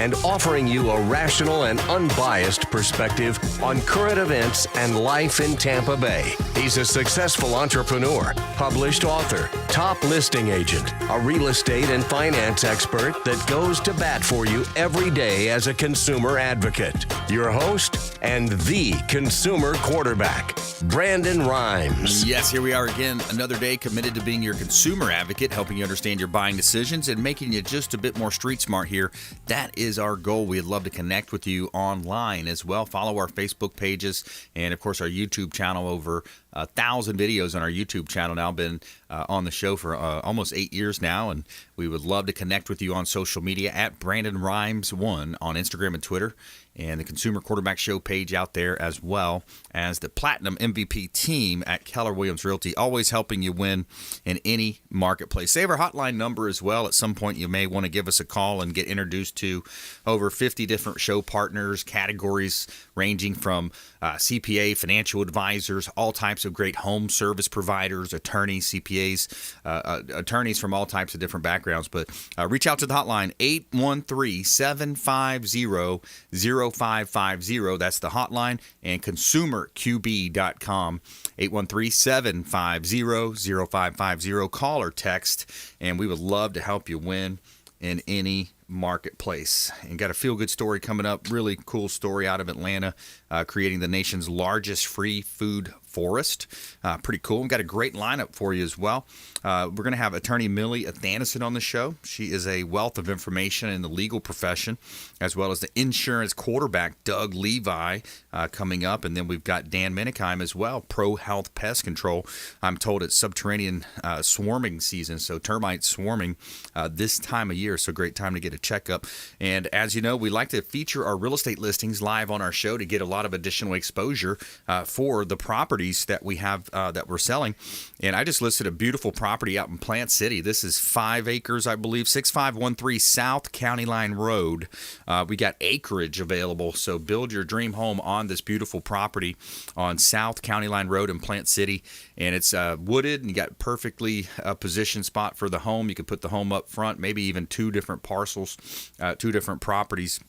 and offering you a rational and unbiased perspective on current events and life in Tampa Bay. He's a successful entrepreneur, published author, top listing agent, a real estate and finance expert that goes to bat for you every day as a consumer advocate. Your host and the consumer quarterback, Brandon Rhymes. Yes, here we are again, another day committed to being your consumer advocate, helping you understand your buying decisions and making you just a bit more street smart here. That is our goal. We'd love to connect with you online as well. Follow our Facebook pages and, of course, our YouTube channel. Over 1,000 videos on our YouTube channel now. Been on the show for almost 8 years now, and we would love to connect with you on social media at Brandon Rhymes1 on Instagram and Twitter, and the Consumer Quarterback Show page out there, as well as the Platinum MVP team at Keller Williams Realty, always helping you win in any marketplace. Save our hotline number as well. At some point, you may want to give us a call and get introduced to over 50 different show partners, categories ranging from CPA, financial advisors, all types of great home service providers, attorneys, CPAs, attorneys from all types of different backgrounds. But reach out to the hotline, 813-750-0550. That's the hotline. And consumerqb.com, 813-750-0550. Call or text, and we would love to help you win in any marketplace. And got a feel-good story coming up, really cool story out of Atlanta, creating the nation's largest free food forest. Pretty cool. We've got a great lineup for you as well. We're going to have attorney Millie Athanason on the show. She is a wealth of information in the legal profession, as well as the insurance quarterback, Doug Levi, coming up. And then we've got Dan MENIKHEIM as well, ProHealth Pest Control. I'm told it's subterranean swarming season, so termites swarming this time of year, so great time to get a checkup. And as you know, we like to feature our real estate listings live on our show to get a lot of additional exposure for the properties that we have that we're selling. And I just listed a beautiful property out in Plant City. This is 5 acres, I believe, 6513 South County Line Road. We got acreage available, so build your dream home on this beautiful property on South County Line Road in Plant City. And it's wooded, and you got perfectly positioned spot for the home. You can put the home up front, maybe even 2 different parcels, 2 different properties.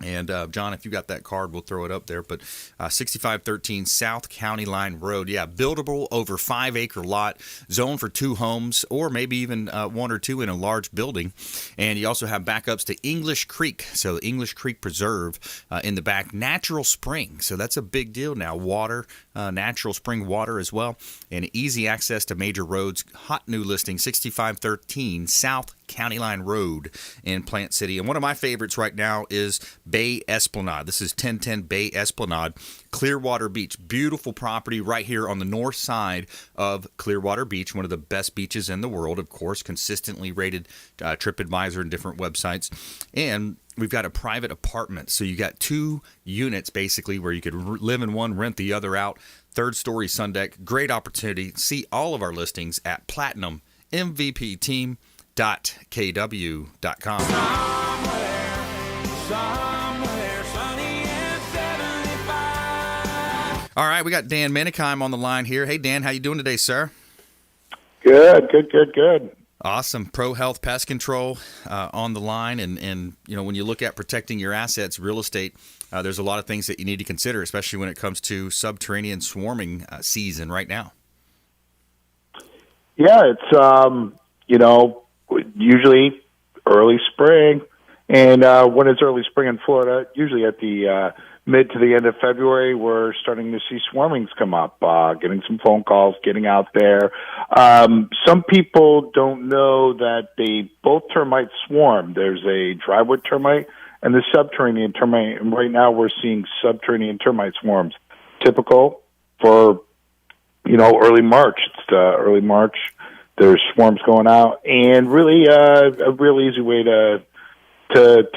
And, John, if you got that card, we'll throw it up there. But 6513 South County Line Road. Yeah, buildable, over 5-acre lot, zone for 2 homes, or maybe even 1 or 2 in a large building. And you also have backups to English Creek. So English Creek Preserve in the back. Natural spring. So that's a big deal now. Water, natural spring water as well. And easy access to major roads. Hot new listing, 6513 South County Line Road in Plant City. And one of my favorites right now is Bay Esplanade. This is 1010 Bay Esplanade, Clearwater Beach. Beautiful property right here on the north side of Clearwater Beach, one of the best beaches in the world, of course, consistently rated TripAdvisor and different websites. And we've got a private apartment. So you got 2 units basically where you could live in one, rent the other out. 3rd story sun deck. Great opportunity. See all of our listings at PlatinumMVPTeam.kw.com. Somewhere sunny and 75. All right, we got Dan MENIKHEIM on the line here. Hey, Dan, how you doing today, sir? Good. Awesome. ProHealth Pest Control on the line. And you know, when you look at protecting your assets, real estate, there's a lot of things that you need to consider, especially when it comes to subterranean swarming season right now. Yeah, it's, usually early spring. And when it's early spring in Florida, usually at the mid to the end of February, we're starting to see swarmings come up, getting some phone calls, getting out there. Some people don't know that both termites swarm. There's a drywood termite and the subterranean termite. And right now we're seeing subterranean termite swarms, typical for, early March. It's early March. There's swarms going out. And really a real easy way to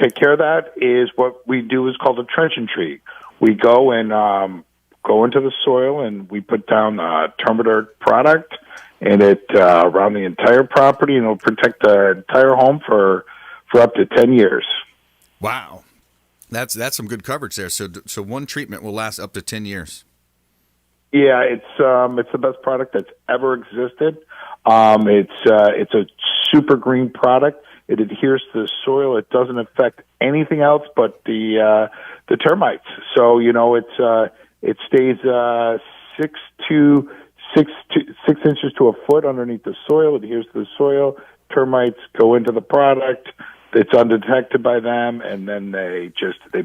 take care of that is what we do is called a trench and treat. We go and go into the soil and we put down Termites product and it around the entire property, and it'll protect the entire home for up to 10 years. Wow, that's some good coverage there. So one treatment will last up to 10 years. Yeah, it's the best product that's ever existed. It's a super green product. It adheres to the soil. It doesn't affect anything else but the termites. So it stays 6 inches to a foot underneath the soil. It adheres to the soil. Termites go into the product. It's undetected by them, and then they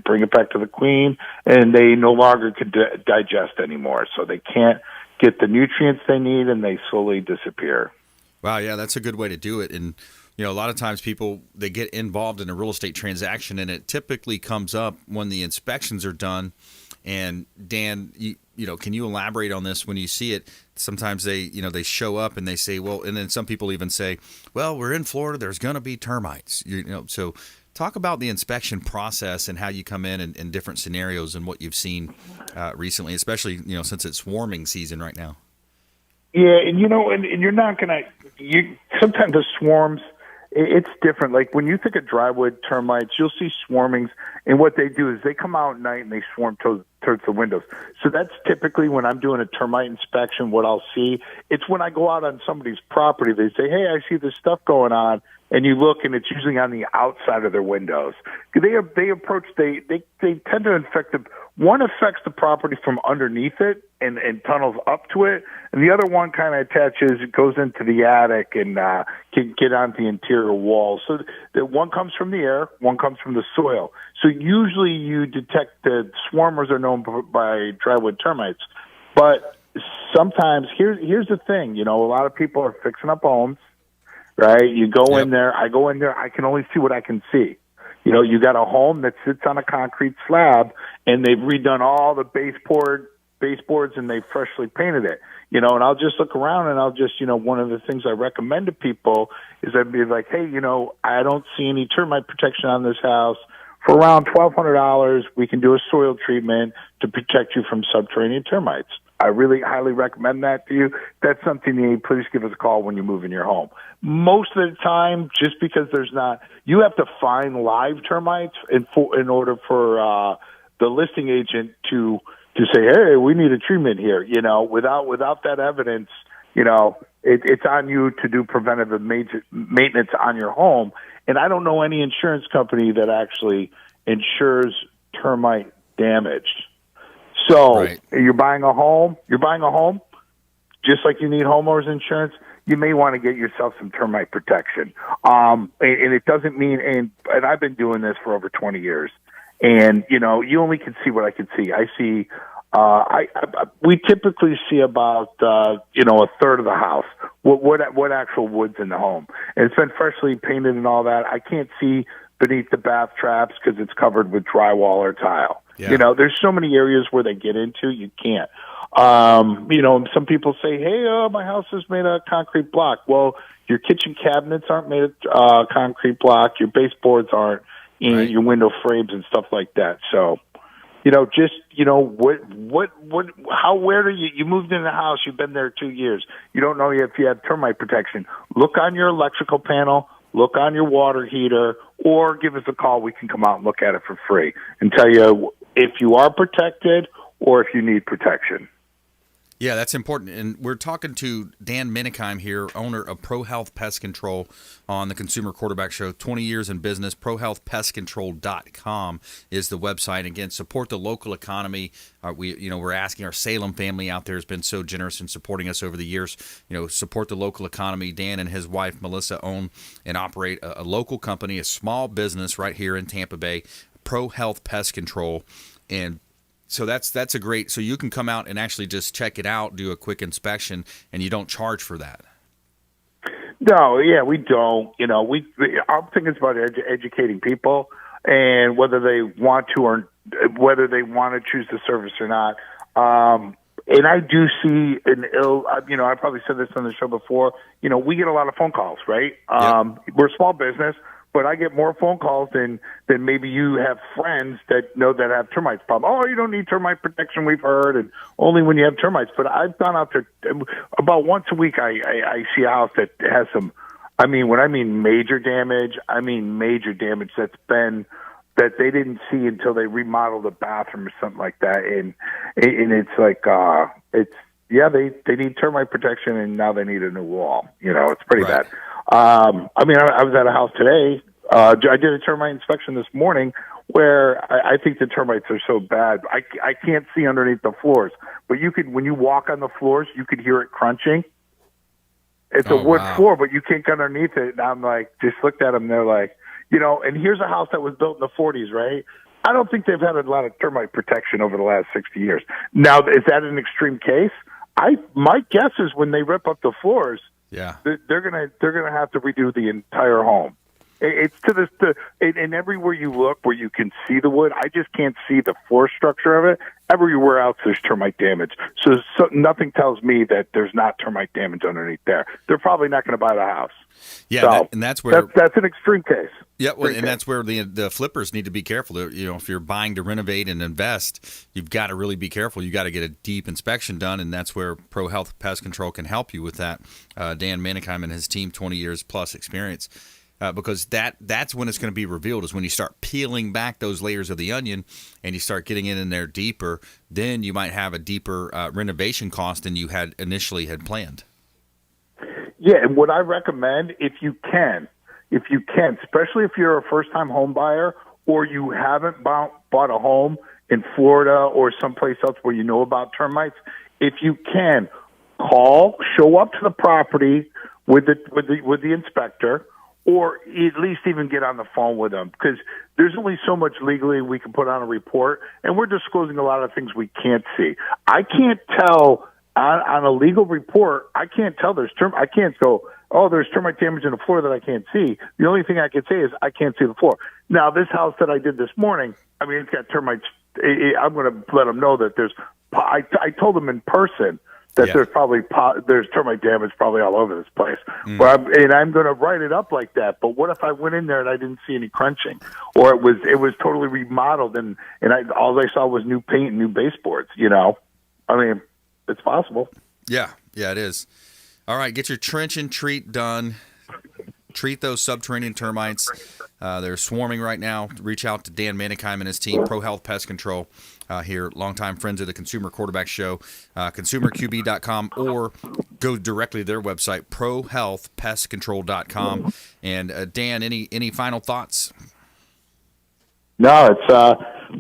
bring it back to the queen, and they no longer could digest anymore. So they can't get the nutrients they need, and they slowly disappear. Wow, yeah, that's a good way to do it. And a lot of times people, they get involved in a real estate transaction, and it typically comes up when the inspections are done. And Dan, can you elaborate on this when you see it? Sometimes they show up and they say, well, and then some people even say, well, we're in Florida, there's going to be termites. So talk about the inspection process and how you come in different scenarios and what you've seen recently, especially, since it's swarming season right now. Yeah, and you're not going to, sometimes the swarms, it's different. Like when you think of drywood termites, you'll see swarmings, and what they do is they come out at night and they swarm towards the windows. So that's typically when I'm doing a termite inspection, what I'll see. It's when I go out on somebody's property, they say, hey, I see this stuff going on, and you look, and it's usually on the outside of their windows. They tend to infect one affects the property from underneath it and tunnels up to it, and the other one kind of attaches, it goes into the attic and can get onto the interior wall. So the one comes from the air, one comes from the soil. So usually you detect the swarmers are known by drywood termites, but sometimes here's the thing. A lot of people are fixing up homes. Right? You go in there, I go in there, I can only see what I can see. You got a home that sits on a concrete slab, and they've redone all the baseboards, and they freshly painted it. And I'll just look around, and I'll just, one of the things I recommend to people is I'd be like, hey, I don't see any termite protection on this house. For around $1,200, we can do a soil treatment to protect you from subterranean termites. I really highly recommend that to you. That's something you need. Please give us a call when you move in your home. Most of the time, just because you have to find live termites in order for the listing agent to say, hey, we need a treatment here. Without that evidence, it's on you to do preventive maintenance on your home. And I don't know any insurance company that actually insures termite damage. So right. You're buying a home, just like you need homeowners insurance, you may want to get yourself some termite protection. And it doesn't mean, and I've been doing this for over 20 years, and, you only can see what I can see. I see, we typically see about, a third of the house, what actual wood's in the home. And it's been freshly painted and all that. I can't see beneath the bath traps because it's covered with drywall or tile. Yeah. There's so many areas where they get into, you can't. Some people say, hey, my house is made of concrete block. Well, your kitchen cabinets aren't made of concrete block. Your baseboards aren't, right. Your window frames and stuff like that. So, where do you moved in the house, you've been there 2 years. You don't know if you have termite protection. Look on your electrical panel, look on your water heater, or give us a call. We can come out and look at it for free and tell you if you are protected or if you need protection. Yeah, that's important. And we're talking to Dan MENIKHEIM here, owner of ProHealth Pest Control on the Consumer Quarterback Show. 20 years in business. ProHealthPestControl.com is the website. Again, support the local economy. We're asking our Salem family out there has been so generous in supporting us over the years. Support the local economy. Dan and his wife, Melissa, own and operate a local company, a small business right here in Tampa Bay, ProHealth Pest Control. And so that's a great, so you can come out and actually just check it out, do a quick inspection, and you don't charge for that. No, yeah, we don't. Our thing is about educating people, and whether they want to or whether they want to choose the service or not. And I do see I probably said this on the show before, we get a lot of phone calls, right? Yep. We're a small business, but I get more phone calls than maybe you have friends that have termites problem. Oh, you don't need termite protection, we've heard, and only when you have termites. But I've gone out there about once a week. I see a house that has some. When I mean major damage that they didn't see until they remodeled the bathroom or something like that. And it's like they need termite protection, and now they need a new wall. It's pretty bad. I was at a house today. I did a termite inspection this morning where I think the termites are so bad. I can't see underneath the floors, but when you walk on the floors, you could hear it crunching. It's a wood floor, but you can't get underneath it. And I'm like, just looked at them. They're like, and here's a house that was built in the 40s, right? I don't think they've had a lot of termite protection over the last 60 years. Now, is that an extreme case? My guess is when they rip up the floors, they're gonna have to redo the entire home. It's and everywhere you look where you can see the wood, I just can't see the floor structure of it. Everywhere else, there's termite damage. So nothing tells me that there's not termite damage underneath there. They're probably not going to buy the house. Yeah, so and that's where that's an extreme case. Yeah, well, and that's where the flippers need to be careful. If you're buying to renovate and invest, you've got to really be careful. You got to get a deep inspection done, and that's where ProHealth Pest Control can help you with that. Dan MENIKHEIM and his team, 20 years plus experience. Because that's when it's going to be revealed, is when you start peeling back those layers of the onion and you start getting in there deeper, then you might have a deeper renovation cost than you had initially planned. Yeah, and what I recommend, if you can, especially if you're a first-time home buyer or you haven't bought a home in Florida or someplace else where you know about termites, if you can, show up to the property with the inspector, or at least even get on the phone with them, because there's only so much legally we can put on a report, and we're disclosing a lot of things we can't see. I can't tell on a legal report. I can't tell I can't go, there's termite damage in the floor that I can't see. The only thing I can say is I can't see the floor. Now, this house that I did this morning, it's got termites. I'm going to let them know that I told them in person that there's termite damage probably all over this place. But I'm going to write it up like that. But what if I went in there and I didn't see any crunching, or it was totally remodeled and all I saw was new paint and new baseboards? It's possible. Yeah, it is. All right, get your trench and treat done. Treat those subterranean termites. They're swarming right now. Reach out to Dan MENIKHEIM and his team, ProHealth Pest Control, here, longtime friends of the Consumer Quarterback Show, consumerqb.com, or go directly to their website, prohealthpestcontrol.com. And Dan, any final thoughts? No,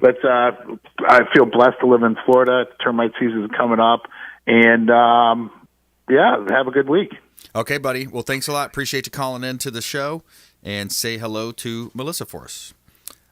I feel blessed to live in Florida. Termite season is coming up, and have a good week. Okay, buddy. Well, thanks a lot. Appreciate you calling in to the show, and say hello to Melissa for us.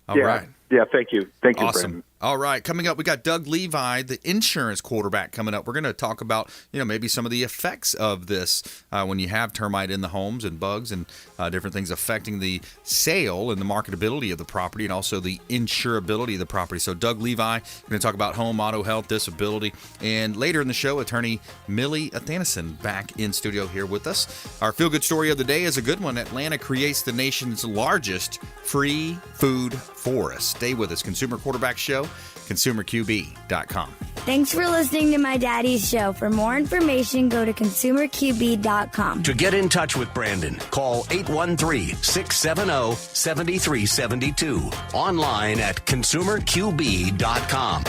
All right. Yeah, thank you. Thank you, awesome. Brandon. All right, coming up, we got Doug Levi, the insurance quarterback, coming up. We're going to talk about, maybe some of the effects of this when you have termite in the homes and bugs and different things affecting the sale and the marketability of the property, and also the insurability of the property. So Doug Levi, we're going to talk about home, auto, health, disability, and later in the show, attorney Millie Athanason back in studio here with us. Our feel-good story of the day is a good one. Atlanta creates the nation's largest free food forest. Stay with us. Consumer Quarterback Show, consumerqb.com. Thanks for listening to my daddy's show. For more information, go to consumerqb.com. To get in touch with Brandon, call 813-670-7372. Online at consumerqb.com.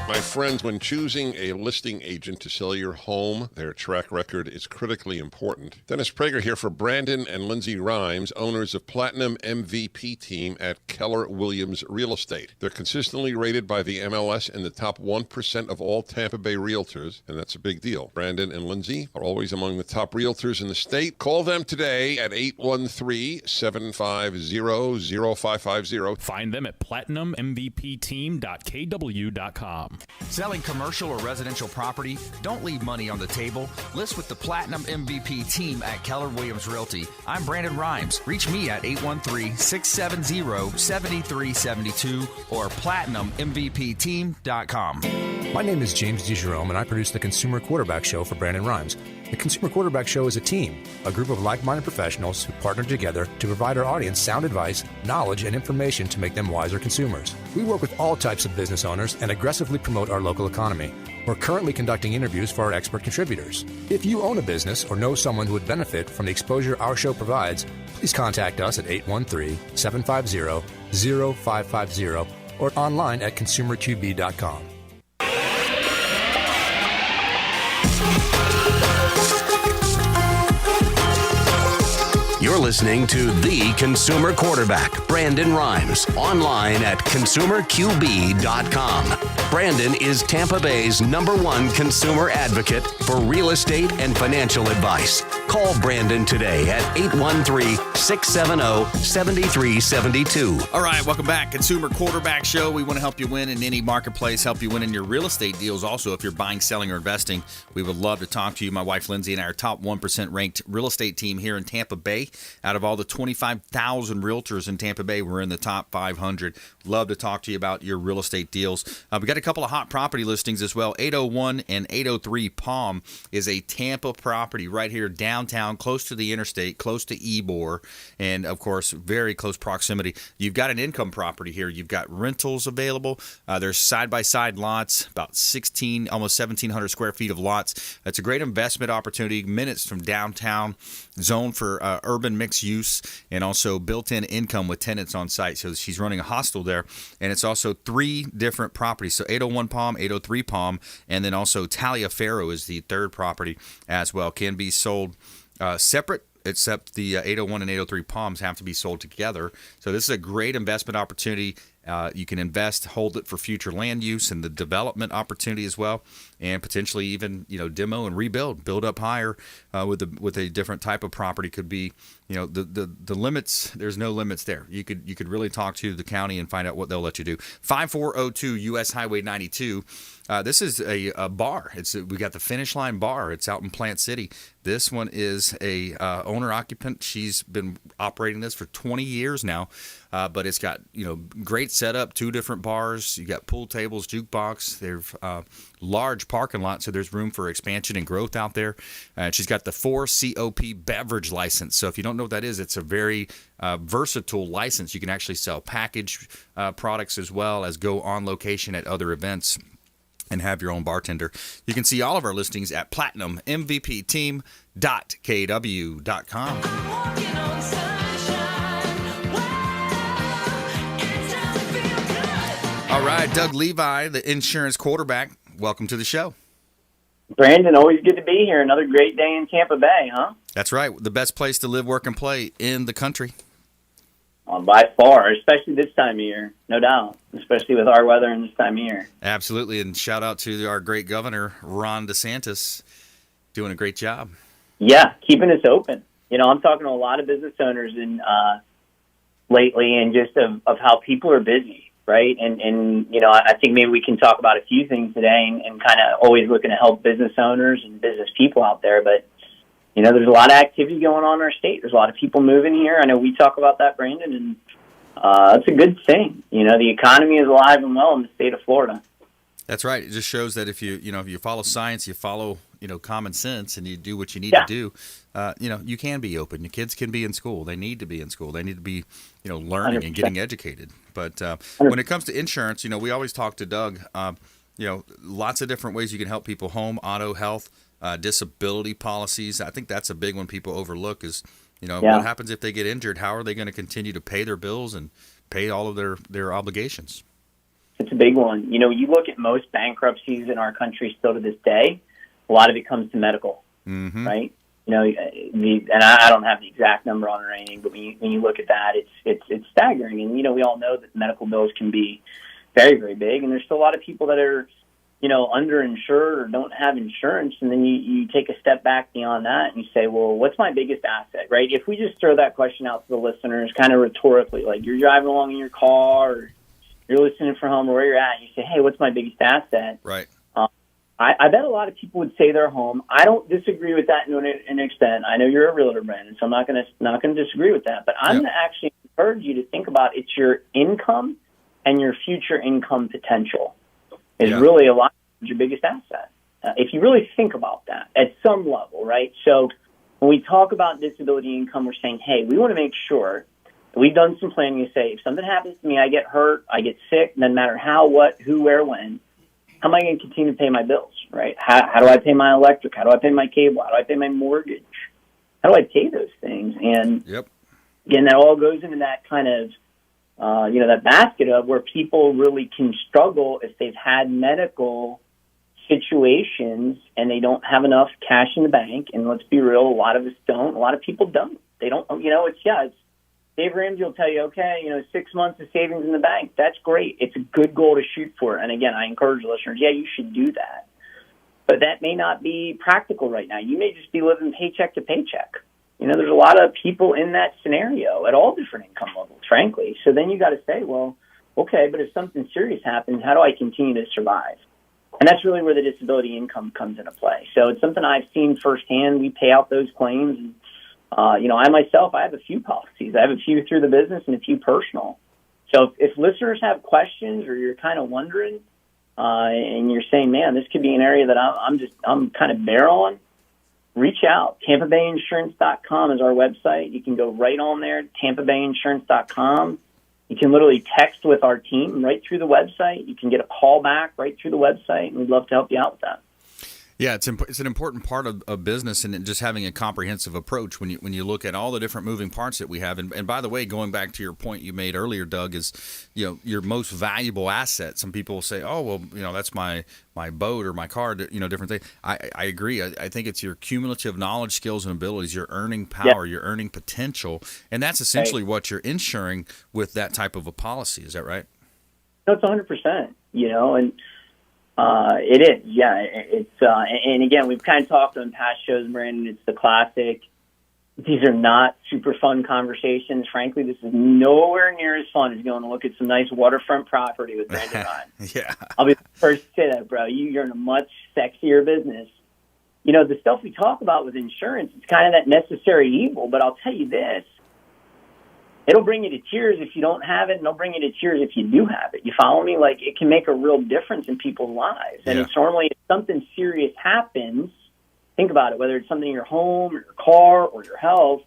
My friends, when choosing a listing agent to sell your home, their track record is critically important. Dennis Prager here for Brandon and Lindsay Rhymes, owners of Platinum MVP Team at Keller Williams Real Estate. They're consistently rated by the MLS in the top 1% of all Tampa Bay realtors, and that's a big deal. Brandon and Lindsay are always among the top realtors in the state. Call them today at 813-750-0550. Find them at platinummvpteam.kw.com. Selling commercial or residential property? Don't leave money on the table. List with the Platinum MVP team at Keller Williams Realty. I'm Brandon Rhymes. Reach me at 813-670-7372 or platinummvpteam.com. My name is James DeJerome, and I produce the Consumer Quarterback Show for Brandon Rhymes. The Consumer Quarterback Show is a team, a group of like-minded professionals who partner together to provide our audience sound advice, knowledge, and information to make them wiser consumers. We work with all types of business owners and aggressively promote our local economy. We're currently conducting interviews for our expert contributors. If you own a business or know someone who would benefit from the exposure our show provides, please contact us at 813-750-0550 or online at consumerqb.com. You're listening to the consumer quarterback, Brandon Rhymes, online at consumerqb.com. Brandon is Tampa Bay's #1 consumer advocate for real estate and financial advice. Call Brandon today at 813-670-7372. All right, welcome back. Consumer Quarterback Show. We want to help you win in any marketplace, help you win in your real estate deals. Also, if you're buying, selling, or investing, we would love to talk to you. My wife, Lindsay, and our top 1% ranked real estate team here in Tampa Bay. Out of all the 25,000 realtors in Tampa Bay, we're in the top 500. Love to talk to you about your real estate deals. We got a couple of hot property listings as well. 801 and 803 Palm is a Tampa property right here downtown, close to the interstate, close to Ybor, and of course, very close proximity. You've got an income property here. You've got rentals available. There's side-by-side lots, about 16, almost 1,700 square feet of lots. It's a great investment opportunity, minutes from downtown, zone for urban mixed use, and also built-in income with tenants on site. So she's running a hostel there, and it's also 3 different properties. So 801 Palm, 803 Palm, and then also Taliaferro is the third property as well. Can be sold separate, except the 801 and 803 Palms have to be sold together. So this is a great investment opportunity. You can invest, hold it for future land use and the development opportunity as well, and potentially even demo and rebuild, build up higher with a different type of property. Could be the limits. There's no limits there. You could really talk to the county and find out what they'll let you do. 5402 US Highway 92. This is a bar. We got the Finish Line Bar. It's out in Plant City. This one is a owner occupant. She's been operating this for 20 years now, but it's got great setup. 2 different bars. You got pool tables, jukebox. There's large parking lot, so there's room for expansion and growth out there. She's got the 4 COP beverage license. So if you don't know what that is, it's a very versatile license. You can actually sell packaged products as well as go on location at other events and have your own bartender. You can see all of our listings at platinummvpteam.kw.com. All right, Doug Levi, the insurance quarterback. Welcome to the show. Brandon, always good to be here. Another great day in Tampa Bay, huh? That's right. The best place to live, work, and play in the country. By far, especially this time of year, no doubt, especially with our weather and this time of year. Absolutely, and shout out to our great governor, Ron DeSantis, doing a great job. Yeah, keeping us open. I'm talking to a lot of business owners lately and just of how people are busy, right? And I think maybe we can talk about a few things today and kind of always looking to help business owners and business people out there, but there's a lot of activity going on in our state. There's a lot of people moving here. I know we talk about that, Brandon, and it's a good thing. The economy is alive and well in the state of Florida. That's right. It just shows that if you follow science, you follow common sense, and you do what you need to do, you can be open. Your kids can be in school. They need to be in school. They need to be learning 100%. And getting educated. But when it comes to insurance, we always talk to Doug. Lots of different ways you can help people: home, auto, health. Disability policies. I think that's a big one people overlook is, what happens if they get injured? How are they going to continue to pay their bills and pay all of their obligations? It's a big one. You look at most bankruptcies in our country still to this day, a lot of it comes to medical, right? And I don't have the exact number on it or anything, but when you look at that, it's staggering. And, we all know that medical bills can be very, very big, and there's still a lot of people that are underinsured or don't have insurance, and then you take a step back beyond that and you say, well, what's my biggest asset, right? If we just throw that question out to the listeners kind of rhetorically, like you're driving along in your car or you're listening from home or where you're at, and you say, hey, what's my biggest asset? Right. I bet a lot of people would say their home. I don't disagree with that to an extent. I know you're a realtor, Brandon, so I'm not going to disagree with that, but I'm going to actually encourage you to think about it's your income and your future income potential. Is really a lot of your biggest asset. If you really think about that at some level, right? So when we talk about disability income, we're saying, hey, we want to make sure that we've done some planning to say, if something happens to me, I get hurt, I get sick, no matter how, what, who, where, when, how am I going to continue to pay my bills, right? How do I pay my electric? How do I pay my cable? How do I pay my mortgage? How do I pay those things? And again, that all goes into that kind of that basket of where people really can struggle if they've had medical situations and they don't have enough cash in the bank. And let's be real, a lot of us don't. A lot of people don't. They don't, it's Dave Ramsey will tell you, okay, 6 months of savings in the bank. That's great. It's a good goal to shoot for. And again, I encourage listeners, you should do that. But that may not be practical right now. You may just be living paycheck to paycheck. There's a lot of people in that scenario at all different income levels, frankly. So then you got to say, well, okay, but if something serious happens, how do I continue to survive? And that's really where the disability income comes into play. So it's something I've seen firsthand. We pay out those claims. And, I myself, I have a few policies. I have a few through the business and a few personal. So if listeners have questions or you're kind of wondering and you're saying, man, this could be an area that I'm kind of bare on, reach out. TampaBayInsurance.com is our website. You can go right on there, TampaBayInsurance.com. You can literally text with our team right through the website. You can get a call back right through the website, and we'd love to help you out with that. Yeah, it's an important part of business, and just having a comprehensive approach when you look at all the different moving parts that we have. And by the way, going back to your point you made earlier, Doug, is your most valuable asset. Some people will say, oh, well, that's my boat or my car, different things. I agree. I think it's your cumulative knowledge, skills, and abilities, your earning power, your earning potential, and that's essentially what you're insuring with that type of a policy. Is that right? No, it's 100%. And it is, yeah. It's and again, we've kind of talked on past shows, Brandon. It's the classic. These are not super fun conversations. Frankly, this is nowhere near as fun as going to look at some nice waterfront property with Brandon Ryan. Yeah, I'll be the first to say that, bro. You're in a much sexier business. The stuff we talk about with insurance, it's kind of that necessary evil. But I'll tell you this. It'll bring you to tears if you don't have it, and it'll bring you to tears if you do have it. You follow me? Like, it can make a real difference in people's lives. And it's normally, if something serious happens, think about it, whether it's something in your home or your car or your health,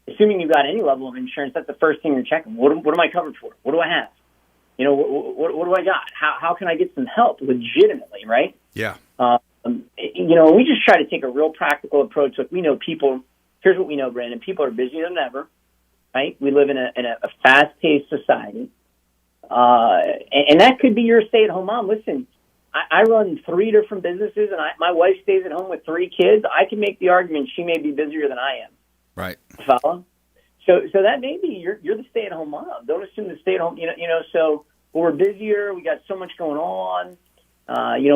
assuming you've got any level of insurance, that's the first thing you're checking. What am I covered for? What do I have? What do I got? How can I get some help legitimately, right? Yeah. We just try to take a real practical approach. Like, we know people, here's what we know, Brandon, people are busier than ever. Right? We live in a fast-paced society. And that could be your stay-at-home mom. Listen, I run 3 different businesses, and my wife stays at home with 3 kids. I can make the argument she may be busier than I am. Right. Follow? So that may be you're the stay-at-home mom. Don't assume the stay-at-home, so we're busier. We got so much going on.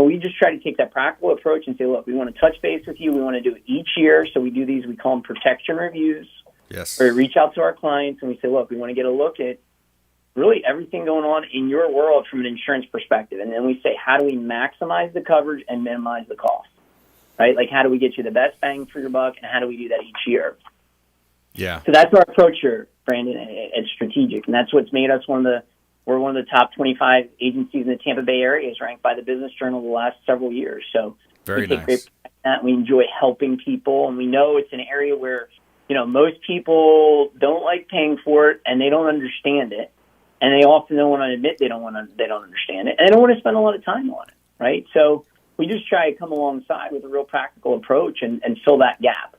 We just try to take that practical approach and say, look, we want to touch base with you. We want to do it each year. So we do these, we call them protection reviews. Yes. Where we reach out to our clients and we say, look, we want to get a look at really everything going on in your world from an insurance perspective. And then we say, how do we maximize the coverage and minimize the cost? Right? Like, how do we get you the best bang for your buck, and how do we do that each year? Yeah. So that's our approach here, Brandon. It's strategic, and that's what's made us we're one of the top 25 agencies in the Tampa Bay area, is ranked by the Business Journal the last several years. So very we take nice. Great pride in that. We enjoy helping people, and we know it's an area where most people don't like paying for it, and they don't understand it, and they often don't want to admit they don't understand it, and they don't want to spend a lot of time on it, right? So we just try to come alongside with a real practical approach and fill that gap,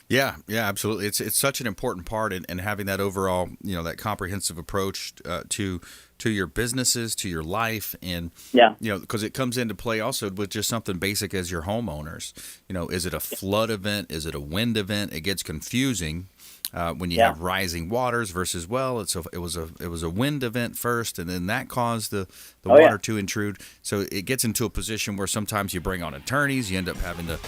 Yeah, absolutely. It's such an important part in having that overall, that comprehensive approach to your businesses, to your life, and because it comes into play also with just something basic as your homeowners. Is it a flood event? Is it a wind event? It gets confusing when you have rising waters versus it was a wind event first, and then that caused the water to intrude. So it gets into a position where sometimes you bring on attorneys, you end up having to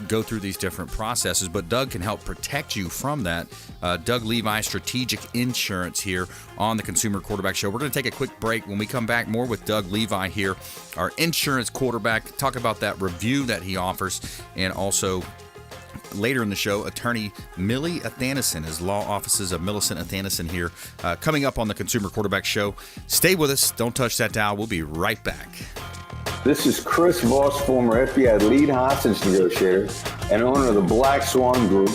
go through these different processes. But Doug can help protect you from that. Doug Levi, Strategic Insurance, here on the Consumer Quarterback Show. We're going to take a quick break. When we come back, more with Doug Levi here, our insurance quarterback. Talk about that review that he offers, and also later in the show, attorney Millie Athanason, his law offices of Millicent Athanason here, coming up on the Consumer Quarterback Show. Stay with us. Don't touch that dial. We'll be right back. This is Chris Voss, former FBI lead hostage negotiator and owner of the Black Swan Group,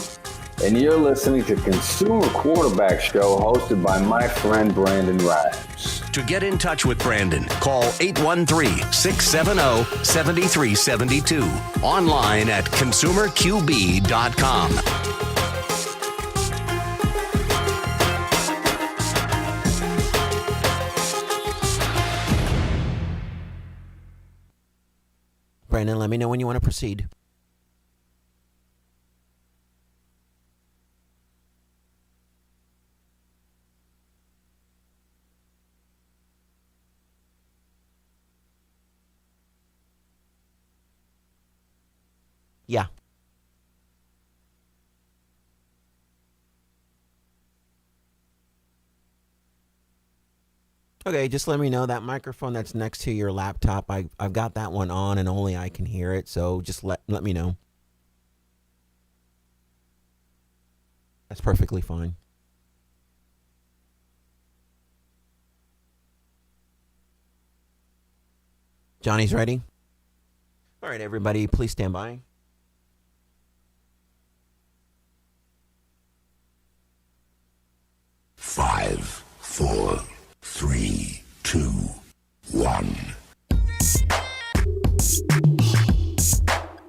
and you're listening to Consumer Quarterback Show, hosted by my friend Brandon Rhymes. To get in touch with Brandon, call 813-670-7372. Online at consumerqb.com. Brandon, let me know when you want to proceed. Yeah. Okay, just let me know that microphone that's next to your laptop. I've got that one on and only I can hear it, so just let me know. That's perfectly fine. Johnny's ready? All right, everybody, please stand by. Five, 4, 3, 2, 1.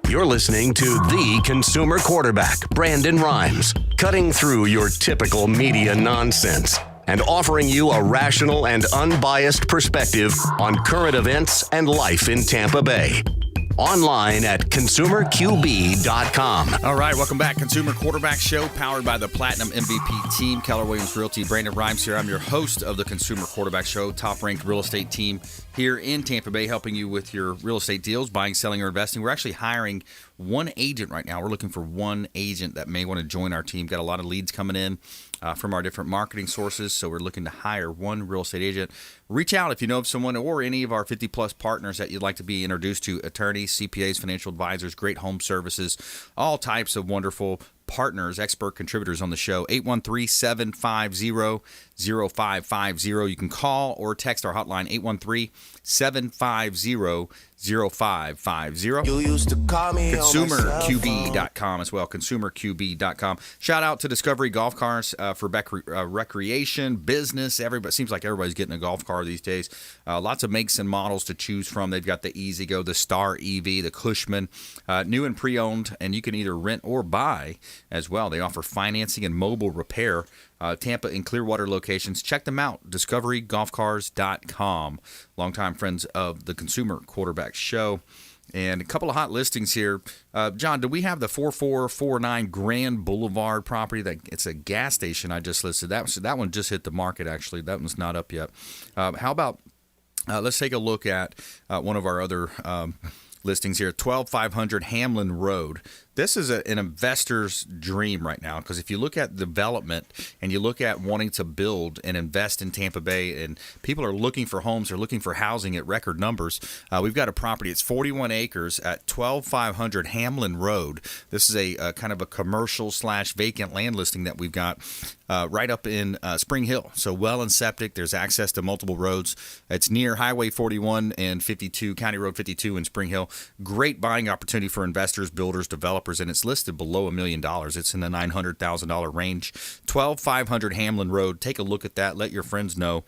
You're listening to the consumer quarterback, Brandon Rhymes, cutting through your typical media nonsense and offering you a rational and unbiased perspective on current events and life in Tampa Bay. Online at consumerqb.com. All right, welcome back. Consumer Quarterback Show, powered by the Platinum MVP team, Keller Williams Realty. Brandon Rhymes here. I'm your host of the Consumer Quarterback Show, top-ranked real estate team here in Tampa Bay, helping you with your real estate deals, buying, selling, or investing. We're actually hiring one agent right now. We're looking for one agent that may want to join our team. Got a lot of leads coming in from our different marketing sources, so we're looking to hire one real estate agent. Reach out if you know of someone or any of our 50-plus partners that you'd like to be introduced to: attorneys, CPAs, financial advisors, great home services, all types of wonderful partners, expert contributors on the show. 813-750-0550. You can call or text our hotline, 813-750-0550. You used to call me ConsumerQB.com as well, ConsumerQB.com. Shout out to Discovery Golf Cars for recreation, business. Everybody seems like everybody's getting a golf car these days. Lots of makes and models to choose from. They've got the Easy Go, the Star EV, the Cushman, new and pre-owned, and you can either rent or buy as well. They offer financing and mobile repair. Tampa and Clearwater locations. Check them out, discoverygolfcars.com. Longtime friends of the Consumer Quarterback Show. And a couple of hot listings here. John, do we have the 4449 Grand Boulevard property? It's a gas station I just listed. That one just hit the market, actually. That one's not up yet. How about let's take a look at one of our other listings here, 12500 Hamlin Road. This is an investor's dream right now, because if you look at development and you look at wanting to build and invest in Tampa Bay, and people are looking for homes, they're looking for housing at record numbers, we've got a property. It's 41 acres at 12500 Hamlin Road. This is a kind of a commercial / vacant land listing that we've got right up in Spring Hill. So well and septic. There's access to multiple roads. It's near Highway 41 and 52, County Road 52 in Spring Hill. Great buying opportunity for investors, builders, developers, and it's listed below $1 million. It's in the $900,000 range. 12500 Hamlin Road. Take a look at that. Let your friends know.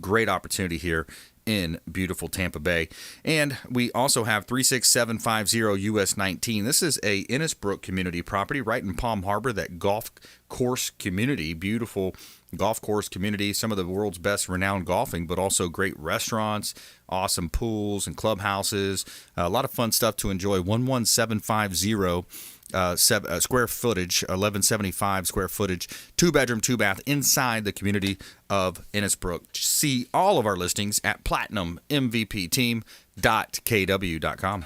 Great opportunity here in beautiful Tampa Bay. And we also have 36750 US 19. This is a Innisbrook community property right in Palm Harbor, that golf course community. Beautiful golf course community, some of the world's best renowned golfing, but also great restaurants, awesome pools and clubhouses, a lot of fun stuff to enjoy. 11750 square footage, 1175 square footage, 2-bedroom, 2-bath inside the community of Innisbrook. See all of our listings at platinummvpteam.kw.com.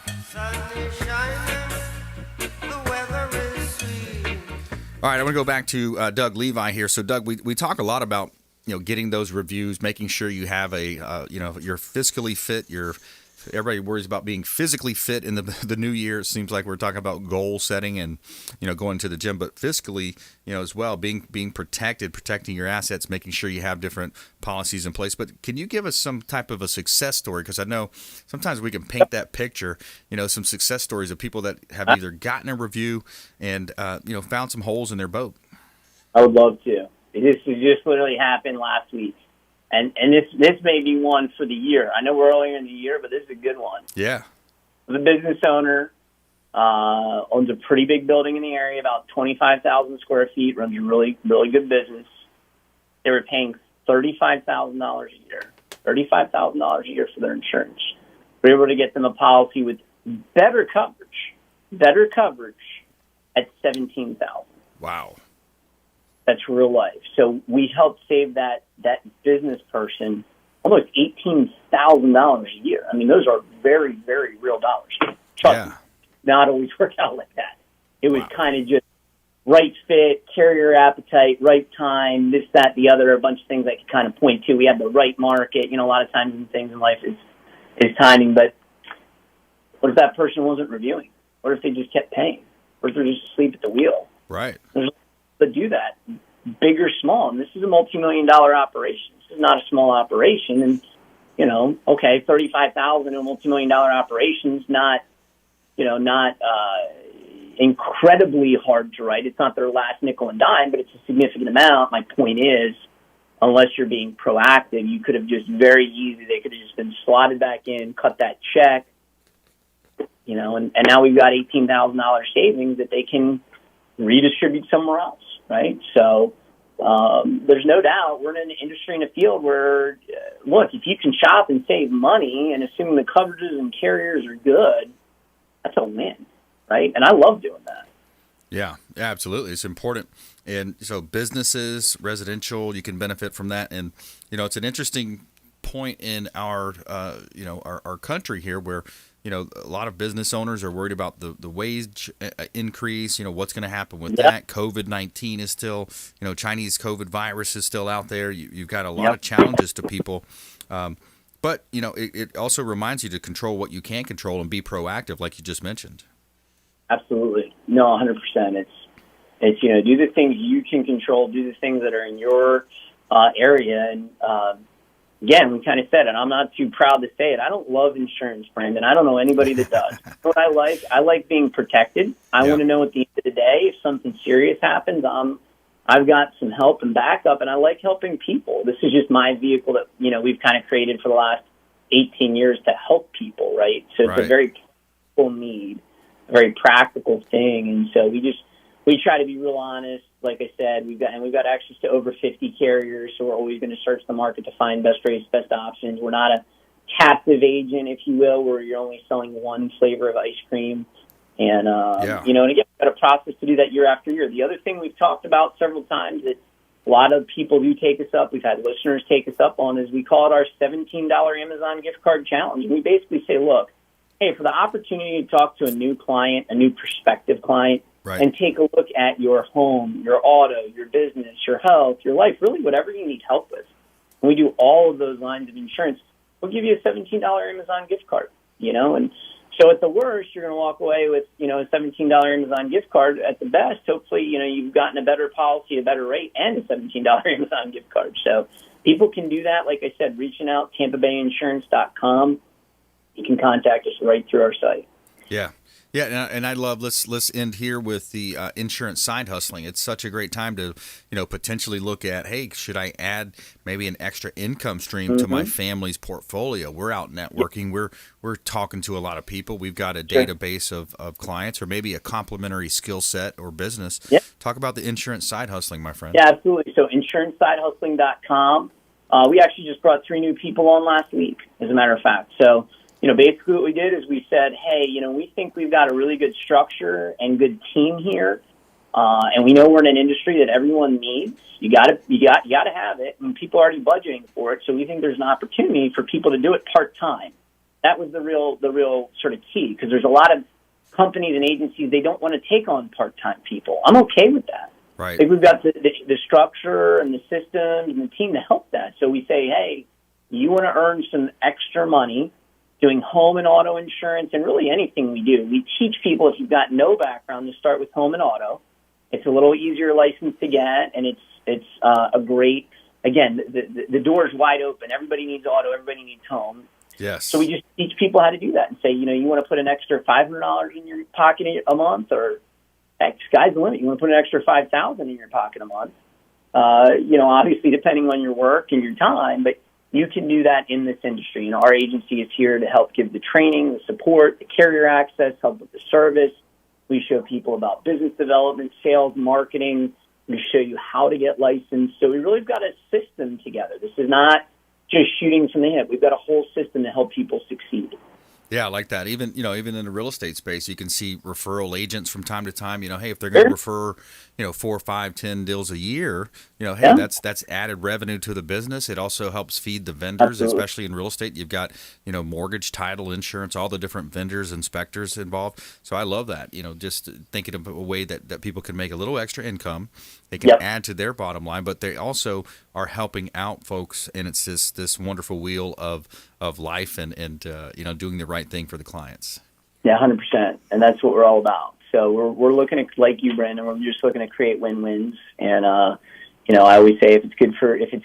All right, I want to go back to Doug Levi here. So, Doug, we talk a lot about getting those reviews, making sure you have a you're fiscally fit. Everybody worries about being physically fit in the new year. It seems like we're talking about goal setting and going to the gym, but fiscally as well, being protecting your assets, making sure you have different policies in place. But can you give us some type of a success story? Because I know sometimes we can paint that picture. Some success stories of people that have either gotten a review and found some holes in their boat. I would love to. It just literally happened last week. And this may be one for the year. I know we're earlier in the year, but this is a good one. Yeah. The business owner owns a pretty big building in the area, about 25,000 square feet, runs a really, really good business. They were paying $35,000 a year, $35,000 a year for their insurance. We were able to get them a policy with better coverage at $17,000. Wow. That's real life. So we helped save that business person almost $18,000 a year. I mean, those are very, very real dollars. Trust me. not always work out like that. It was kind of just right fit, carrier appetite, right time, this, that, the other, a bunch of things I could kind of point to. We had the right market. A lot of times things in life is timing, but what if that person wasn't reviewing? What if they just kept paying? What if they're just asleep at the wheel? Right. There's to do that, big or small. And this is a multi-million-dollar operation. This is not a small operation. And, okay, $35,000 in a multi-million-dollar operation is not incredibly hard to write. It's not their last nickel and dime, but it's a significant amount. My point is, unless you're being proactive, you could have just very easy, they could have just been slotted back in, cut that check, and now we've got $18,000 savings that they can redistribute somewhere else, right? So there's no doubt we're in an industry and a field where, look, if you can shop and save money and assuming the coverages and carriers are good, that's a win, right? And I love doing that. Yeah, absolutely. It's important. And so businesses, residential, you can benefit from that. And, it's an interesting point in our country here where, a lot of business owners are worried about the wage increase, what's going to happen with that. COVID-19 is still, Chinese COVID virus is still out there. You've got a lot of challenges to people. But, it also reminds you to control what you can control and be proactive, like you just mentioned. Absolutely. No, 100%. It's do the things you can control, do the things that are in your area. And, again, we kind of said it. I'm not too proud to say it. I don't love insurance, Brandon. I don't know anybody that does. What I like? I like being protected. I want to know at the end of the day, if something serious happens, I've got some help and backup, and I like helping people. This is just my vehicle that, we've kind of created for the last 18 years to help people, right? So it's a very practical need, a very practical thing. And so we try to be real honest. Like I said, we've got access to over 50 carriers, so we're always going to search the market to find best rates, best options. We're not a captive agent, if you will, where you're only selling one flavor of ice cream. And, and again, we've got a process to do that year after year. The other thing we've talked about several times that a lot of people do take us up, we've had listeners take us up on, is we call it our $17 Amazon gift card challenge. And we basically say, look, hey, for the opportunity to talk to a new client, a new prospective client, and take a look at your home, your auto, your business, your health, your life, really whatever you need help with. And we do all of those lines of insurance. We'll give you a $17 Amazon gift card, and so at the worst, you're going to walk away with, a $17 Amazon gift card. At the best, hopefully, you've gotten a better policy, a better rate, and a $17 Amazon gift card. So people can do that. Like I said, reaching out, TampaBayInsurance.com. You can contact us right through our site. Yeah. Yeah, and I love, let's end here with the insurance side hustling. It's such a great time to, potentially look at, hey, should I add maybe an extra income stream to my family's portfolio? We're out networking. We're talking to a lot of people. We've got a database of clients or maybe a complementary skill set or business. Talk about the insurance side hustling, my friend. Yeah, absolutely. So insurancesideHustling.com. We actually just brought 3 new people on last week, as a matter of fact. So, basically what we did is we said, hey, we think we've got a really good structure and good team here. And we know we're in an industry that everyone needs. You got to have it, and people are already budgeting for it. So we think there's an opportunity for people to do it part-time. That was the real sort of key, because there's a lot of companies and agencies, they don't want to take on part-time people. I'm okay with that. Right. I think we've got the structure and the systems and the team to help that. So we say, hey, you want to earn some extra money doing home and auto insurance, and really anything we do. We teach people, if you've got no background, to start with home and auto. It's a little easier license to get, and it's a great, again, the door is wide open. Everybody needs auto, everybody needs home. Yes. So we just teach people how to do that and say, you want to put an extra $500 in your pocket a month, or heck, sky's the limit. You want to put an extra $5,000 in your pocket a month. Obviously depending on your work and your time, but you can do that in this industry. Our agency is here to help give the training, the support, the carrier access, help with the service. We show people about business development, sales, marketing. We show you how to get licensed. So we really got a system together. This is not just shooting from the hip. We've got a whole system to help people succeed. Yeah, I like that. Even in the real estate space, you can see referral agents from time to time. Hey, if they're going to refer, 4, 5, 10 deals a year, hey, that's added revenue to the business. It also helps feed the vendors, especially in real estate. You've got, mortgage, title, insurance, all the different vendors, inspectors involved. So I love that. Just thinking of a way that people can make a little extra income. They can add to their bottom line, but they also are helping out folks, and it's this wonderful wheel of life and doing the right thing for the clients. Yeah, 100%, and that's what we're all about. So we're looking at, like you, Brandon, we're just looking to create win-wins. And I always say if it's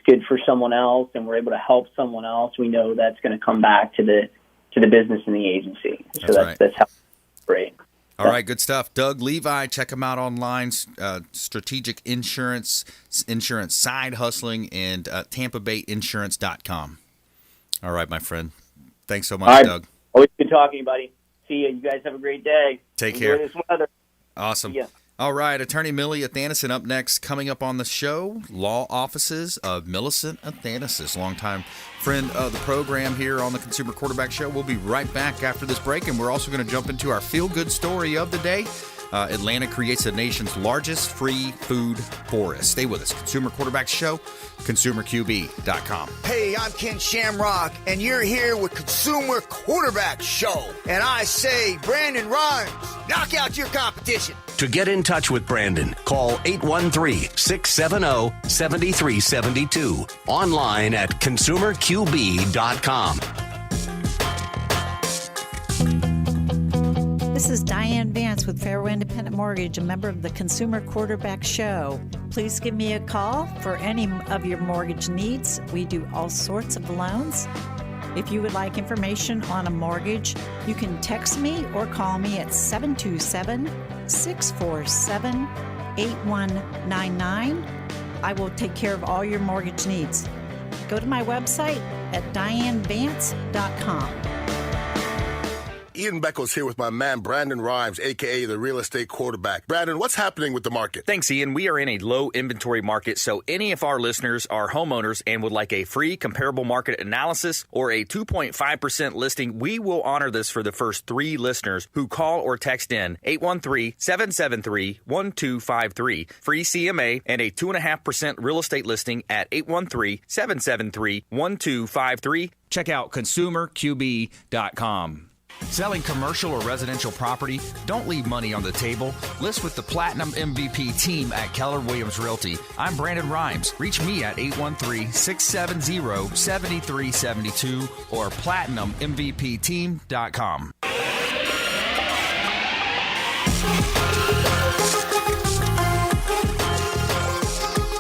good for someone else, and we're able to help someone else, we know that's going to come back to the business and the agency. So that's how it's great. All right, good stuff. Doug Levi, check him out online, Strategic Insurance, Side Hustling, and TampaBayInsurance.com. All right, my friend. Thanks so much, Doug. Always good talking, buddy. See you. You guys have a great day. Take care. Enjoy this weather. Awesome. Yeah. All right, Attorney Millie Athanason up next. Coming up on the show, law offices of Millicent Athanason, longtime friend of the program here on the Consumer Quarterback Show. We'll be right back after this break, and we're also going to jump into our feel-good story of the day. Atlanta creates the nation's largest free food forest. Stay with us. Consumer Quarterback Show, consumerqb.com. Hey, I'm Ken Shamrock, and you're here with Consumer Quarterback Show. And I say, Brandon Rhymes, knock out your competition. To get in touch with Brandon, call 813-670-7372. Online at consumerqb.com. This is Diane Vance with Fairway Independent Mortgage, a member of the Consumer Quarterback Show. Please give me a call for any of your mortgage needs. We do all sorts of loans. If you would like information on a mortgage, you can text me or call me at 727-647-8199. I will take care of all your mortgage needs. Go to my website at dianevance.com. Ian Beckles here with my man Brandon Rhymes, a.k.a. the real estate quarterback. Brandon, what's happening with the market? Thanks, Ian. We are in a low inventory market, so any of our listeners are homeowners and would like a free comparable market analysis or a 2.5% listing, we will honor this for the first 3 listeners who call or text in 813-773-1253. Free CMA and a 2.5% real estate listing at 813-773-1253. Check out consumerqb.com. Selling commercial or residential property? Don't leave money on the table. List with the Platinum MVP team at Keller Williams Realty. I'm Brandon Rhymes. Reach me at 813-670-7372 or platinummvpteam.com.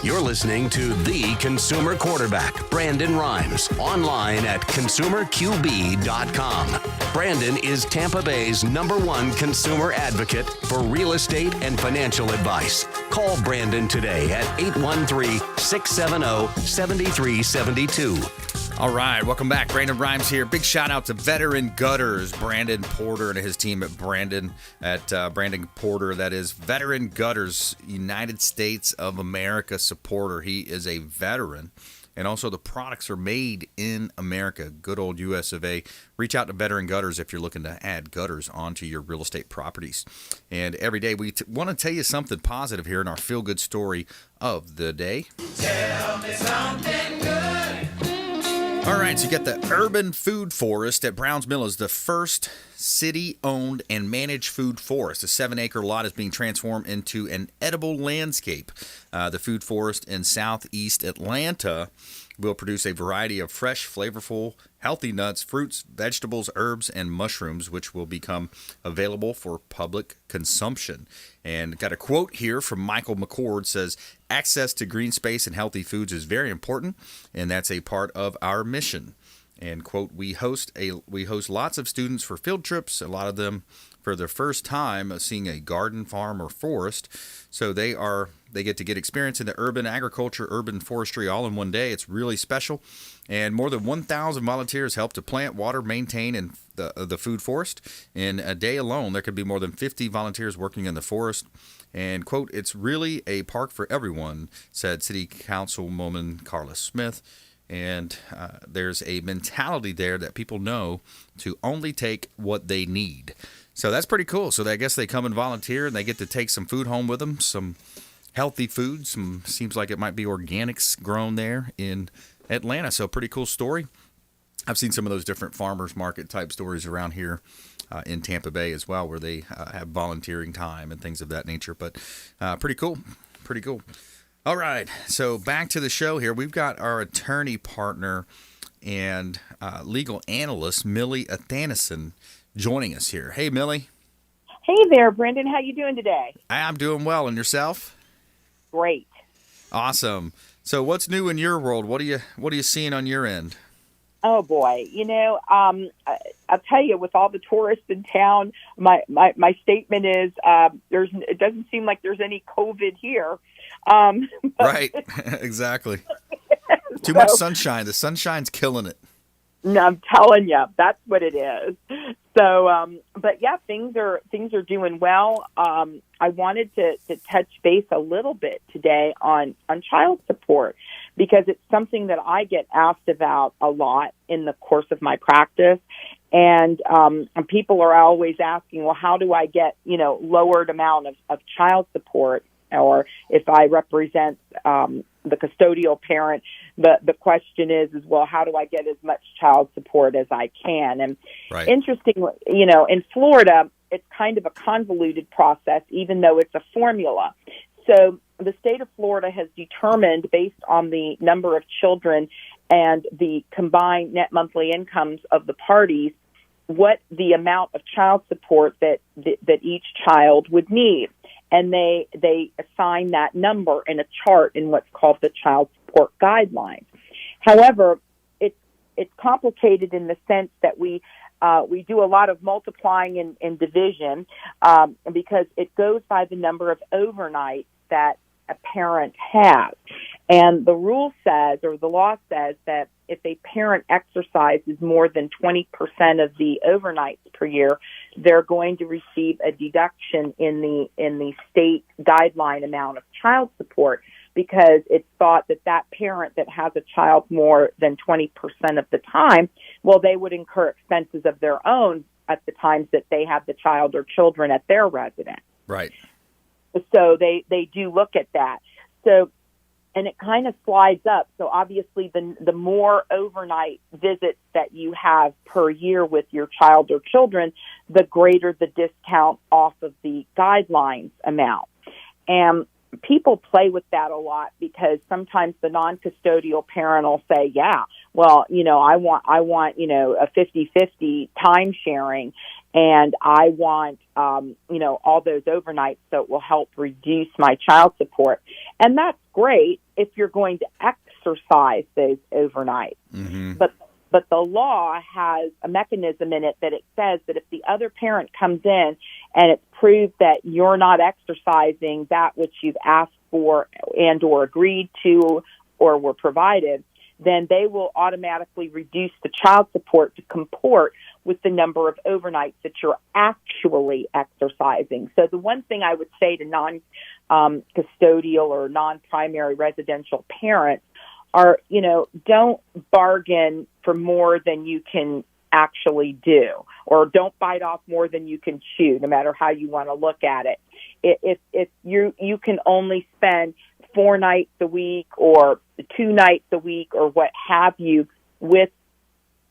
You're listening to The Consumer Quarterback, Brandon Rhymes, online at consumerqb.com. Brandon is Tampa Bay's #1 consumer advocate for real estate and financial advice. Call Brandon today at 813-670-7372. All right, welcome back. Brandon Rhymes here. Big shout out to Veteran Gutters, Brandon Porter and his team at Brandon Porter. That is Veteran Gutters, United States of America supporter. He is a veteran. And also the products are made in America. Good old US of A. Reach out to Veteran Gutters if you're looking to add gutters onto your real estate properties. And every day we want to tell you something positive here in our feel-good story of the day. Tell me something good. All right, so you got the urban food forest at Browns Mill is the first city-owned and managed food forest. A 7-acre lot is being transformed into an edible landscape. The food forest in southeast Atlanta will produce a variety of fresh, flavorful, healthy nuts, fruits, vegetables, herbs, and mushrooms, which will become available for public consumption. And got a quote here from Michael McCord, says, "Access to green space and healthy foods is very important, and that's a part of our mission." And quote, we host lots of students for field trips, a lot of them for their first time seeing a garden, farm, or forest. So they get to get experience in the urban agriculture, urban forestry all in one day. It's really special. And more than 1,000 volunteers help to plant, water, maintain the food forest. In a day alone, there could be more than 50 volunteers working in the forest. And quote, it's really a park for everyone, said City Councilwoman Carla Smith. And there's a mentality there that people know to only take what they need. So that's pretty cool. So I guess they come and volunteer, and they get to take some food home with them, some healthy food. Seems like it might be organics grown there in Atlanta. So pretty cool story. I've seen some of those different farmers market type stories around here in Tampa Bay as well, where they have volunteering time and things of that nature. But pretty cool. Pretty cool. All right, so back to the show here. We've got our attorney partner and legal analyst, Millie Athanason, joining us here. Hey, Millie. Hey there, Brendan. How you doing today? I'm doing well, and yourself? Great. Awesome. So, what's new in your world? What are you seeing on your end? Oh boy, I'll tell you, with all the tourists in town, my statement is it doesn't seem like there's any COVID here. Right, exactly. Too much sunshine. The sunshine's killing it. No, I'm telling you, that's what it is. So, but yeah, things are doing well. I wanted to touch base a little bit today on child support, because it's something that I get asked about a lot in the course of my practice. And people are always asking, well, how do I get, lowered amount of child support? Or if I represent the custodial parent, the question is, well, how do I get as much child support as I can? And right. Interestingly, in Florida, it's kind of a convoluted process, even though it's a formula. So the state of Florida has determined, based on the number of children and the combined net monthly incomes of the parties, what the amount of child support that each child would need. And they assign that number in a chart in what's called the child support guidelines. However, it's complicated in the sense that we do a lot of multiplying and division because it goes by the number of overnights that a parent has. And the rule says, or the law says, that if a parent exercises more than 20% of the overnights per year, they're going to receive a deduction in the state guideline amount of child support, because it's thought that parent that has a child more than 20% of the time, well, they would incur expenses of their own at the times that they have the child or children at their residence. Right. So they do look at that. So, and it kind of slides up. So obviously the more overnight visits that you have per year with your child or children, the greater the discount off of the guidelines amount. And people play with that a lot, because sometimes the non-custodial parent will say, yeah, well, I want a 50-50 time sharing, and I want, all those overnights, so it will help reduce my child support. And that's great if you're going to exercise those overnights. Mm-hmm. But the law has a mechanism in it that it says that if the other parent comes in and it's proved that you're not exercising that which you've asked for and or agreed to or were provided, then they will automatically reduce the child support to comport with the number of overnights that you're actually exercising. So the one thing I would say to non-custodial or non-primary residential parents are, don't bargain for more than you can actually do, or don't bite off more than you can chew, no matter how you want to look at it. If you can only spend 4 nights a week or 2 nights a week or what have you with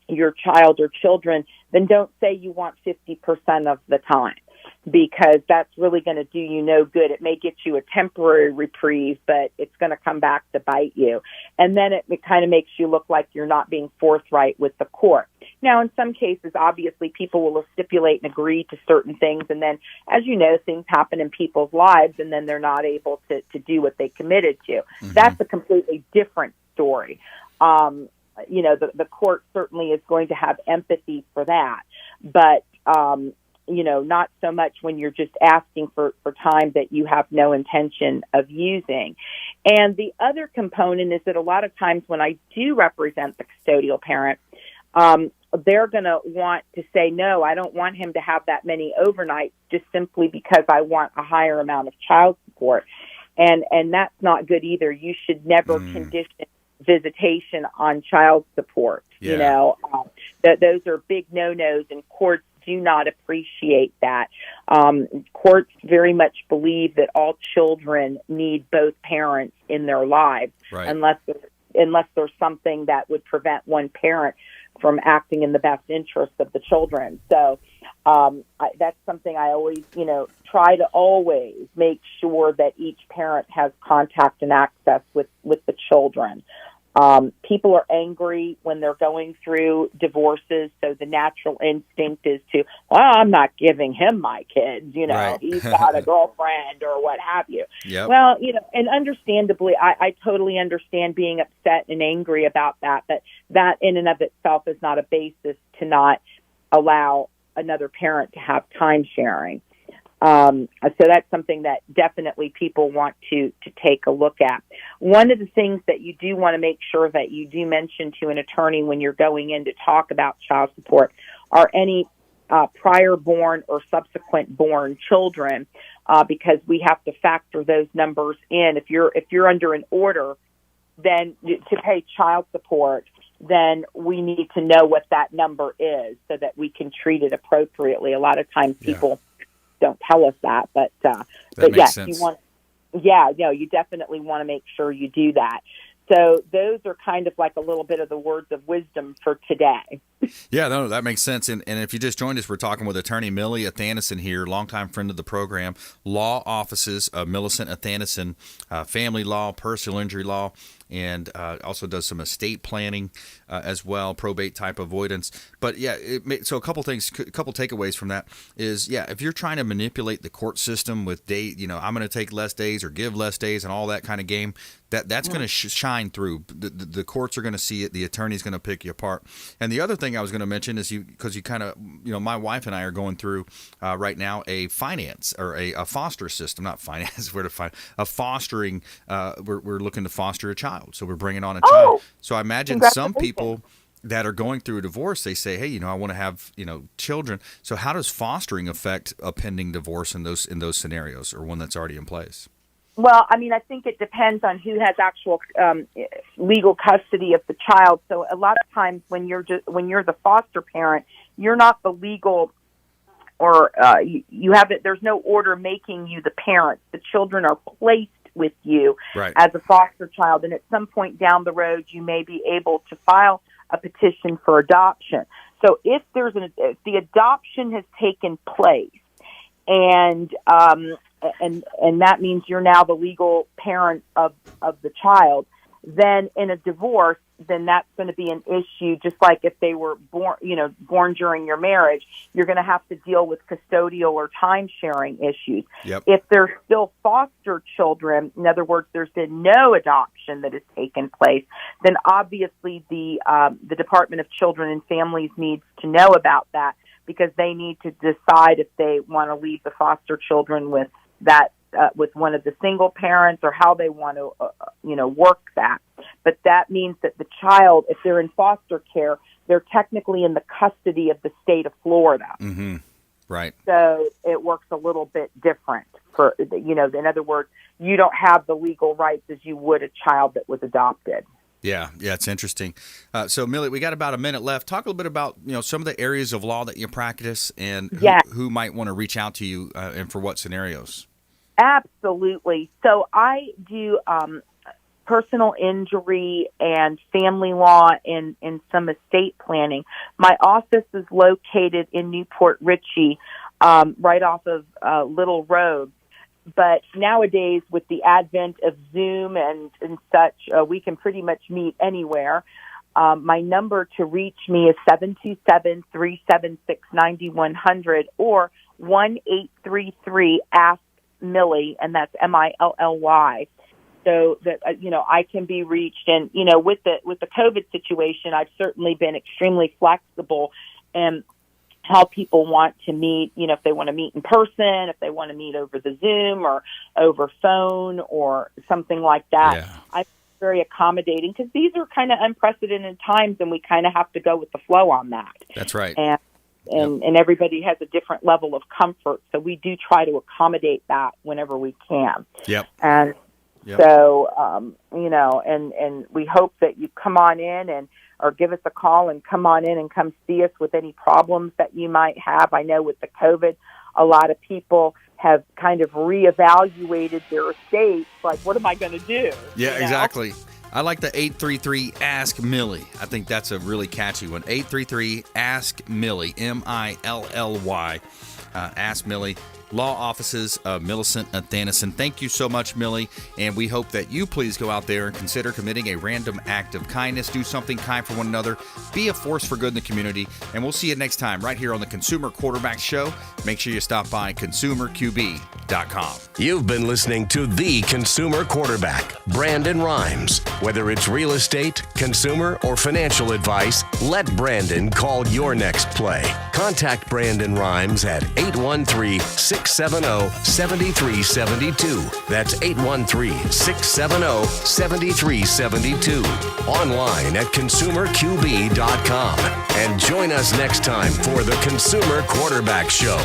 your child or children, then don't say you want 50% of the time, because that's really going to do you no good. It may get you a temporary reprieve, but it's going to come back to bite you. And then it kind of makes you look like you're not being forthright with the court. Now, in some cases, obviously, people will stipulate and agree to certain things, and then, as you know, things happen in people's lives, and then they're not able to do what they committed to. Mm-hmm. That's a completely different story. The court certainly is going to have empathy for that, but not so much when you're just asking for time that you have no intention of using. And the other component is that a lot of times when I do represent the custodial parent, they're going to want to say, no, I don't want him to have that many overnights, just simply because I want a higher amount of child support. And that's not good either. You should never condition visitation on child support. Yeah. You know, those are big no-nos, and courts do not appreciate that. Courts very much believe that all children need both parents in their lives, Right. unless there's something that would prevent one parent from acting in the best interest of the children. So that's something I always, try to always make sure that each parent has contact and access with the children. People are angry when they're going through divorces, so the natural instinct is to, well, I'm not giving him my kids, Right. He's got a girlfriend or what have you. Yep. Well, and understandably, I totally understand being upset and angry about that, but that in and of itself is not a basis to not allow another parent to have time sharing. So that's something that definitely people want to take a look at. One of the things that you do want to make sure that you do mention to an attorney when you're going in to talk about child support are any prior born or subsequent born children, because we have to factor those numbers in. If you're under an order then to pay child support, then we need to know what that number is so that we can treat it appropriately. A lot of times people don't tell us that, but yes, sense. you definitely want to make sure you do that. So those are kind of like a little bit of the words of wisdom for today. Yeah, no, that makes sense. And if you just joined us, we're talking with attorney Millie Athanason here, longtime friend of the program, law offices of Millicent Athanason, family law, personal injury law, and also does some estate planning as well, probate type avoidance. But yeah, so a couple things, a couple takeaways from that is, if you're trying to manipulate the court system with I'm going to take less days or give less days and all that kind of game, that's going to shine through. The courts are going to see it. The attorney's going to pick you apart. And the other thing I was going to mention is because you kind of, my wife and I are going through right now a finance or a foster system, not finance, a fostering. We're looking to foster a child. So we're bringing on a child. So I imagine some people that are going through a divorce, they say, hey, I want to have, children. So how does fostering affect a pending divorce in those scenarios, or one that's already in place? Well, I think it depends on who has actual legal custody of the child. So a lot of times when you're the foster parent, you're not the legal, or you haven't. There's no order making you the parent. The children are placed with you as a foster child, and at some point down the road, you may be able to file a petition for adoption. So if the adoption has taken place, and that means you're now the legal parent of the child, then in a divorce, then that's going to be an issue. Just like if they were born during your marriage, you're going to have to deal with custodial or time sharing issues. Yep. If they're still foster children, in other words, there's been no adoption that has taken place, then obviously the Department of Children and Families needs to know about that, because they need to decide if they want to leave the foster children with that with one of the single parents, or how they want to work that. But that means that the child, if they're in foster care, they're technically in the custody of the state of Florida. Mm-hmm. Right. So it works a little bit different. In other words, you don't have the legal rights as you would a child that was adopted. Yeah, it's interesting. So, Millie, we got about a minute left. Talk a little bit about some of the areas of law that you practice, and who might want to reach out to you, and for what scenarios. Absolutely. So I do personal injury and family law and some estate planning. My office is located in Newport Richey, right off of Little Road. But nowadays, with the advent of Zoom and such, we can pretty much meet anywhere. My number to reach me is 727-376-9100 or 1-833-ASK-MILLY, and that's MILLY. So that I can be reached, and with the COVID situation, I've certainly been extremely flexible and how people want to meet, if they want to meet in person, if they want to meet over the Zoom or over phone or something like that. Yeah. I'm very accommodating, because these are kind of unprecedented times, and we kind of have to go with the flow on that. That's right. And everybody has a different level of comfort, so we do try to accommodate that whenever we can. Yep. And Yep. So, and we hope that you come on in or give us a call and come on in and come see us with any problems that you might have. I know with the COVID, a lot of people have kind of reevaluated their estates. Like, what am I going to do? Yeah, exactly. I like the 833-ASK-MILLIE. I think that's a really catchy one. 833-ASK-MILLIE, M-I-L-L-Y. Ask Millie. Law offices of Millicent Athanason. Thank you so much, Millie, and we hope that you please go out there and consider committing a random act of kindness. Do something kind for one another. Be a force for good in the community, and we'll see you next time right here on the Consumer Quarterback Show. Make sure you stop by consumerqb.com. You've been listening to The Consumer Quarterback, Brandon Rhymes. Whether it's real estate, consumer, or financial advice, let Brandon call your next play. Contact Brandon Rhymes at 813-670-7372. That's 813-670-7372. Online at consumerqb.com. And join us next time for the Consumer Quarterback Show.